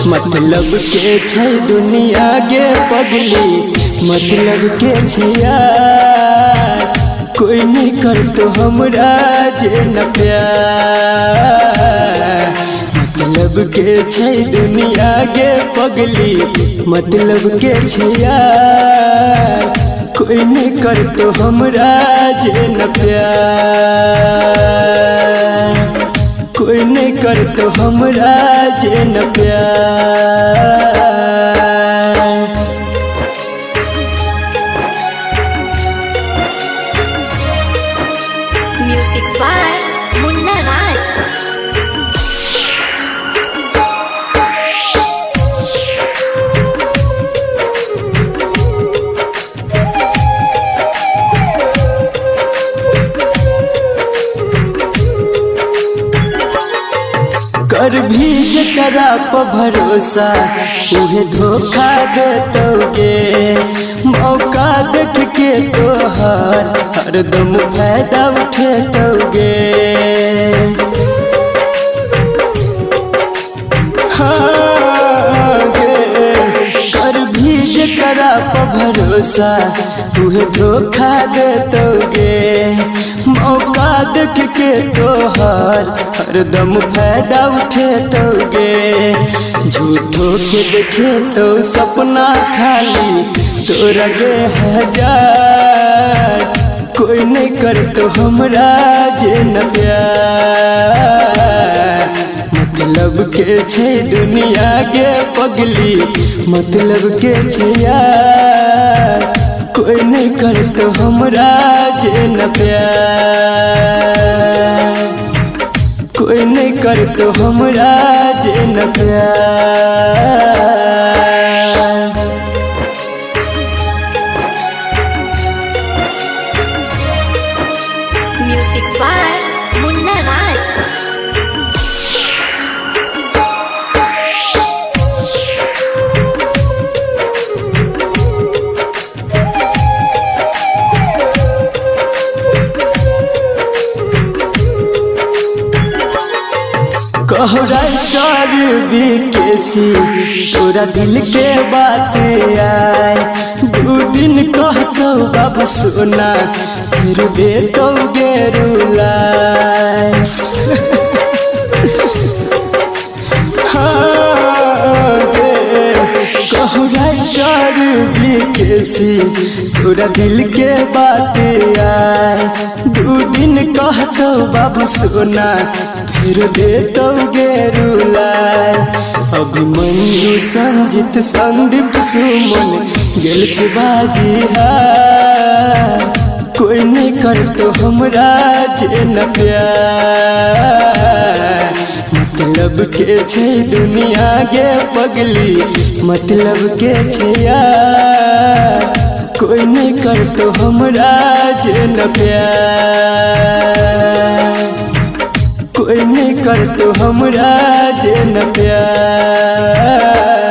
मतलब के छै दुनिया गे पगली, मतलब के छै यार। कोई नहीं कर तो हमरा जे न प्यार। मतलब के छै दुनिया गे पगली, मतलब के छै यार। कोई नहीं कर तो हमरा जे न प्यार। कोई नहीं कर तो हमरा जे न प्यार। म्यूजिक बाय मुन्ना राज। कर भी जकरा पर भरोसा उहे धोखा देतोगे। मौका देख के तोहर हरदम फायदा उठेतोगे। हाँ गे, कर भी जकरा पर भरोसा उहे धोखा देतोगे। मौका देख के तोहर हरदम फायदा उठेतोगे। झूठो के देखे तो सपना खाली तोरा गे हजार। कोई नहीं कर तो हमरा जे न प्यार। मतलब के छै दुनिया गे पगली, मतलब के छै यार। कोई नहीं कर तो हमरा जे न प्यार। कोई नहीं कर तो हमरा जे न प्यार। म्यूजिक बाय मुन्ना राज। कहो राइटर बीकेसी तोरा दिल के बात आए। 2 दिन कहतो बाबू सोना फिर देतो गे रुलाए। हाँ गे, कहो राइटर बीकेसी तोरा दिल के बात आए। 2 दिन कहतो बाबू सोना फिर देतोगे रुलाए। अभिमन्यु संजित संदीप सुमन गेल छै बाजी हार। कोई नहीं कर तो हमरा जे न प्यार। मतलब के छै दुनिया गे पगली, मतलब के छै यार। कोई नहीं कर तो हमरा जे न प्यार। कोई नहीं कर तो हमरा जे न प्यार।